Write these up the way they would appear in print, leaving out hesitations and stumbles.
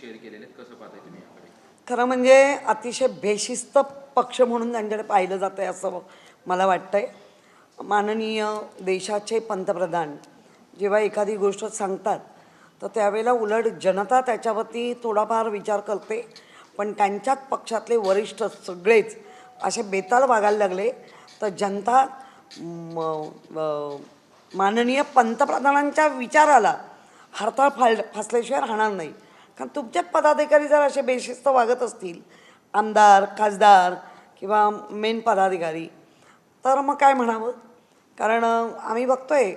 Share केलेले आहेत, कसं पाहताय तुम्ही याकडे? खरं म्हणजे अतिशय बेशिस्त पक्ष म्हणून त्यांच्याकडे पाहिलं जातं आहे असं मला वाटतंय. माननीय देशाचे पंतप्रधान जेव्हा एखादी गोष्ट सांगतात तर त्यावेळेला उलट जनता त्याच्यावरती थोडाफार विचार करते, पण त्यांच्याच पक्षातले वरिष्ठ सगळेच असे बेताल वागायला लागले तर जनता माननीय पंतप्रधानांच्या विचाराला हरताळ फासल्याशिवाय राहणार नाही. कारण तुमचे पदाधिकारी जर असे बेशिस्त वागत असतील, आमदार खासदार किंवा मेन पदाधिकारी, तर मग काय म्हणावं. कारण आम्ही बघतोय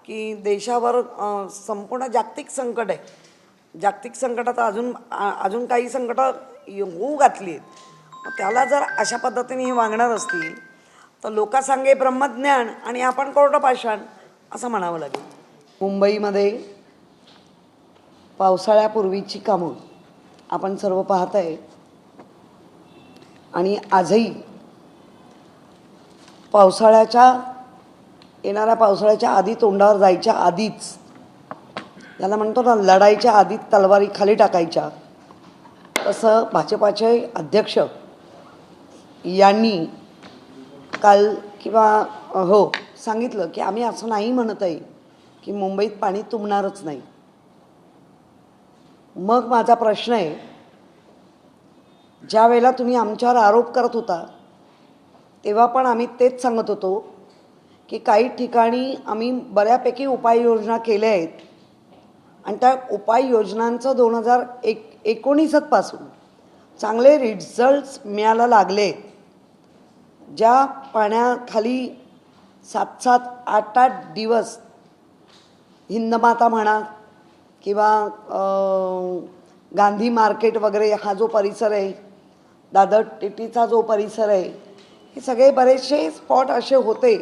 की देशावर संपूर्ण जागतिक संकट आहे. जागतिक संकटात अजून काही संकटं होऊ घातली आहेत. त्याला जर अशा पद्धतीने हे वागणार असतील तर लोकांसांगे ब्रह्मज्ञान आणि आपण कोरडं पाषाण असं म्हणावं लागेल. मुंबईमध्ये पावसाळ्यापूर्वीची कामं आपण सर्व पाहत आहे आणि आजही येणाऱ्या पावसाळ्याच्या आधी, तोंडावर जायच्या आधीच, ज्याला म्हणतो ना लढाईच्या आधी तलवारी खाली टाकायच्या, तसं भाजपाचे अध्यक्ष यांनी काल सांगितलं की आम्ही असं नाही म्हणत आहे की मुंबईत पाणी तुंबणारच नाही. मग माझा प्रश्न आहे, ज्या वेळेला तुम्ही आमच्यावर आरोप करत होता तेव्हा पण आम्ही तेच सांगत होतो की काही ठिकाणी आम्ही बऱ्यापैकी उपाययोजना केल्या आहेत आणि त्या उपाययोजनांचं 2019 पासून चांगले रिझल्ट्स मिळायला लागले. ज्या पाण्याखाली 7-7, 8-8 दिवस हिंदमाता म्हणा किंवा गांधी मार्केट वगैरे हा जो परिसर आहे, दादर टीटीचा जो परिसर आहे, हे सगळे बरेचसे स्पॉट असे होते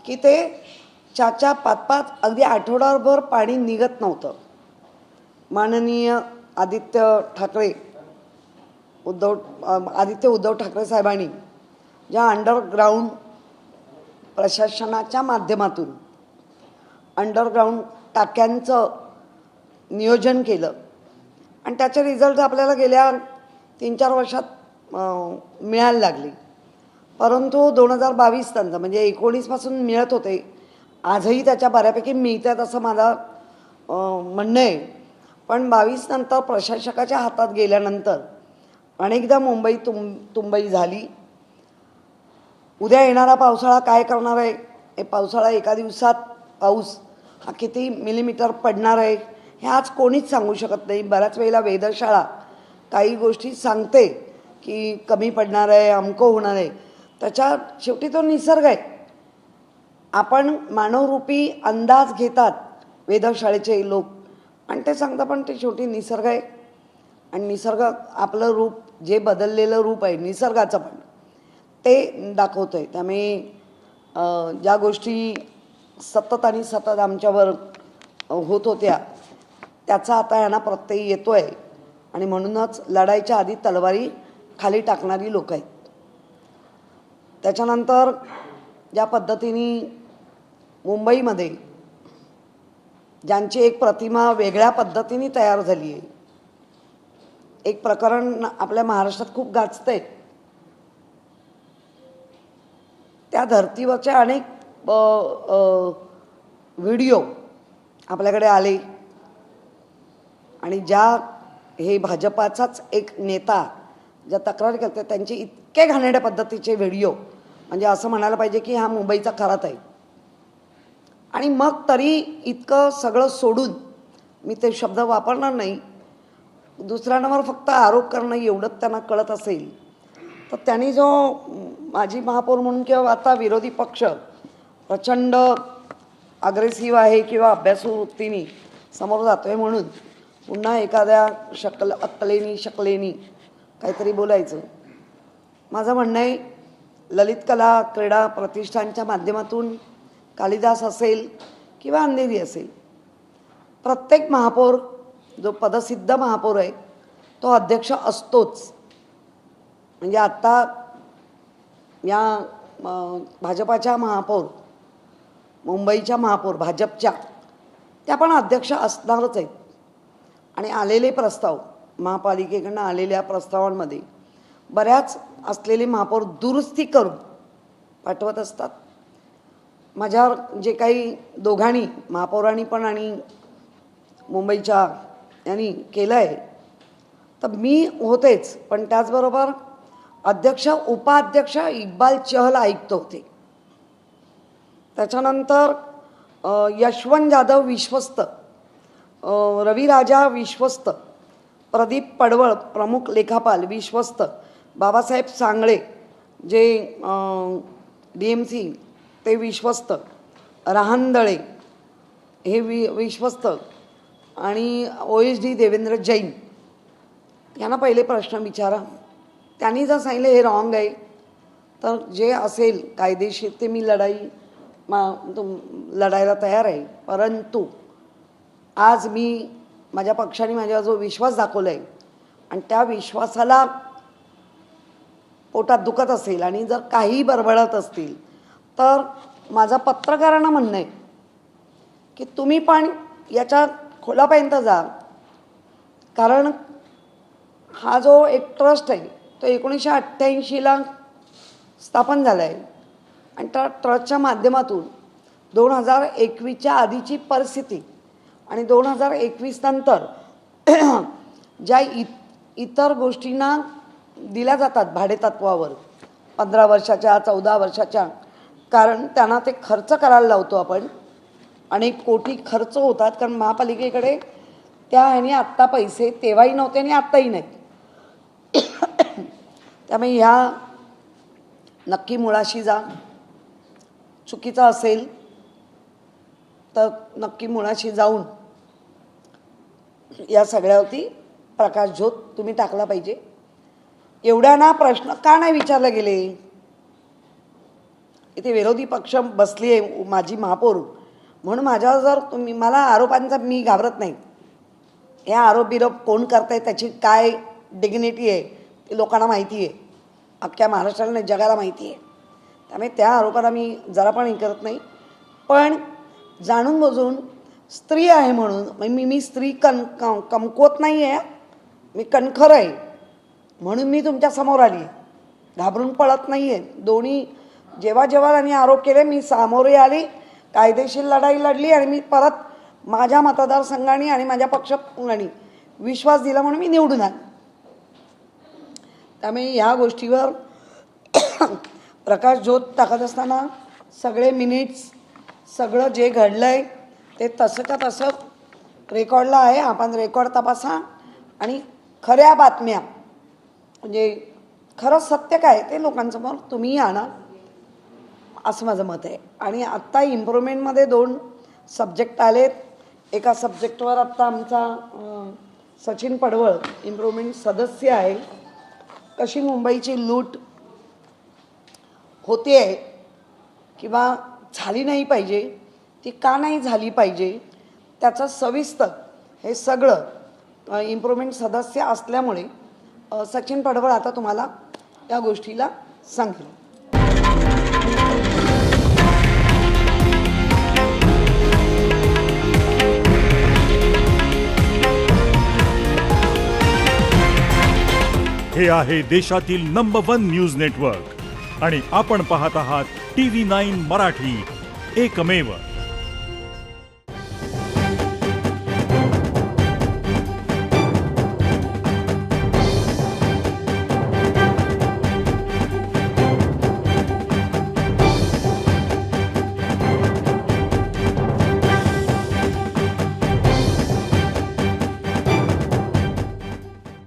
की ते 4-4, 5-5 अगदी आठवडाभर पाणी निघत नव्हतं. माननीय आदित्य उद्धव ठाकरे साहेबांनी ज्या अंडरग्राऊंड प्रशासनाच्या माध्यमातून अंडरग्राऊंड टाक्यांचं नियोजन केलं आणि त्याचे रिझल्ट आपल्याला गेल्या 3-4 वर्षात मिळायला लागले. परंतु 2022 नंतर म्हणजे 19 पासून मिळत होते, आजही त्याच्या बऱ्यापैकी मिळतात असं माझं म्हणणं आहे. पण 22 नंतर प्रशासकाच्या हातात गेल्यानंतर अनेकदा मुंबई तुंबई झाली. उद्या येणारा पावसाळा काय करणार आहे, हे पावसाळा एका दिवसात पाऊस हा किती मिलीमीटर पडणार आहे हे आज कोणीच सांगू शकत नाही. बऱ्याच वेळेला वेधशाळा काही गोष्टी सांगते की कमी पडणार आहे, अमकं होणार आहे. त्याच्या शेवटी तो निसर्ग आहे. आपण मानवरूपी अंदाज घेतात वेधशाळेचे लोक आणि ते सांगतात, पण ते शेवटी निसर्ग आहे आणि निसर्ग आपलं रूप, जे बदललेलं रूप आहे निसर्गाचं, पण ते दाखवतं आहे. त्यामुळे ज्या गोष्टी सतत आमच्यावर होत होत्या त्याचा आता यांना प्रत्यय येतो आहे आणि म्हणूनच लढाईच्या आधी तलवारी खाली टाकणारी लोक आहेत. त्याच्यानंतर ज्या पद्धतीने मुंबईमध्ये ज्यांची एक प्रतिमा वेगळ्या पद्धतीने तयार झाली आहे, एक प्रकरण आपल्या महाराष्ट्रात खूप गाजतंय. त्या धर्तीवरचे अनेक व्हिडिओ आपल्याकडे आले आणि हे भाजपाचाच एक नेता ज्या तक्रारी करते त्यांचे इतके घाणेरड्या पद्धतीचे व्हिडिओ, म्हणजे असं म्हणायला पाहिजे की हा मुंबईचा खरात आहे. आणि मग तरी इतकं सगळं सोडून मी ते शब्द वापरणार नाही, दुसऱ्यांवर फक्त आरोप करणं एवढंच त्यांना कळत असेल तर त्यांनी जो माजी महापौर म्हणून किंवा आता विरोधी पक्ष प्रचंड अग्रेसिव्ह आहे किंवा अभ्यासू वृत्तीने समोर जातोय म्हणून पुन्हा एखाद्या शकलेनी काहीतरी बोलायचं. माझं म्हणणं आहे, ललित कला क्रीडा प्रतिष्ठानच्या माध्यमातून कालिदास असेल किंवा अंधेरी असेल, प्रत्येक महापौर जो पदसिद्ध महापौर आहे तो अध्यक्ष असतोच. म्हणजे आत्ता या भाजपाच्या महापौर, मुंबईच्या महापौर भाजपच्या, त्या पण अध्यक्ष असणारच आहेत. आणि आलेले प्रस्ताव महापालिकेकडनं आलेल्या प्रस्तावांमध्ये बऱ्याच असलेले महापौर दुरुस्ती करून पाठवत असतात. माझ्यावर जे काही दोघांनी महापौरांनी पण आणि मुंबईच्या यांनी केलं आहे तर मी होतेच, पण त्याचबरोबर अध्यक्ष उपाध्यक्ष इक्बाल चहल आयुक्त होते. त्याच्यानंतर यशवंत जाधव विश्वस्त, रवी राजा विश्वस्त, प्रदीप पडवळ प्रमुख लेखापाल विश्वस्त, बाबासाहेब सांगळे जे DMC ते विश्वस्त, रहांदळे हे विश्वस्त आणि OSD देवेंद्र जैन यांना पहिले प्रश्न विचारा. त्यांनी जर सांगितलं हे रॉंग आहे तर जे असेल कायदेशीर ते मी लढायला तयार आहे. परंतु आज मी माझ्या पक्षाने माझ्यावर जो विश्वास दाखवला आहे आणि त्या विश्वासाला पोटात दुखत असेल आणि जर काही बरबडत असतील तर माझं पत्रकारांना म्हणणं आहे की तुम्ही पण याच्या खोलापर्यंत जा. कारण हा जो एक ट्रस्ट आहे तो 1988ला स्थापन झाला आहे आणि त्या ट्रस्टच्या माध्यमातून 2021च्या आधीची परिस्थिती आणि 2021 नंतर ज्या इतर गोष्टींना दिल्या जातात भाडेतत्वावर 15 वर्षाच्या 14 वर्षाच्या, कारण त्यांना ते खर्च करायला लावतो आपण. अनेक कोटी खर्च होतात कारण महापालिकेकडे त्या ह्याने आत्ता पैसे तेव्हाही नव्हते आणि आत्ताही नाहीत. त्यामुळे ह्या नक्की मुळाशी जा. चुकीचं असेल तर नक्की मुळाशी जाऊन या सगळ्यावरती प्रकाशझोत तुम्ही टाकला पाहिजे. एवढ्या ना प्रश्न का नाही विचारले गेले? इथे विरोधी पक्ष बसली आहे माझी महापौर म्हणून माझ्यावर जर तुम्ही मला आरोपांचा मी घाबरत नाही. या आरोप बिरोप कोण करताय त्याची काय डिग्निटी आहे ते लोकांना माहिती आहे, अख्ख्या महाराष्ट्राला नाही जगाला माहिती आहे. त्यामुळे त्या आरोपाला मी जरा पण हे करत नाही. पण जाणून बुजून स्त्री आहे म्हणून मी स्त्री कमकुवत नाही आहे, मी कणखर आहे म्हणून मी तुमच्या समोर आली, घाबरून पळत नाही आहे. दोन्ही जेव्हा त्यांनी आरोप केले मी सामोरे आली, कायदेशीर लढाई लढली आणि मी परत माझ्या मतदारसंघाने आणि माझ्या पक्षाने विश्वास दिला म्हणून मी निवडून आले. त्यामुळे ह्या गोष्टीवर प्रकाशझोत टाकत असताना सगळे मिनिट्स सगळं जे घडलं आहे ते तसंच्या तसं रेकॉर्डला आहे. आपण रेकॉर्ड तपासा आणि खऱ्या बातम्या म्हणजे खरं सत्य काय ते लोकांसमोर तुम्ही आणा असं माझं मत आहे. आणि आत्ता इम्प्रूव्हमेंटमध्ये 2 सब्जेक्ट आलेत. एका सब्जेक्टवर आत्ता आमचा सचिन पडवळ इम्प्रूव्हमेंट सदस्य आहे. कशी मुंबईची लूट होते आहे किंवा झाली नाही पाहिजे, ती का नाही झाली पाहिजे त्याचं सविस्तर हे सगळं इम्प्रूव्हमेंट सदस्य असल्यामुळे सचिन पडवळ आता तुम्हाला या गोष्टीला सांगेल. हे आहे देशातील नंबर 1 न्यूज नेटवर्क आणि आपण पाहत आहात TV9 मराठी, एकमेव.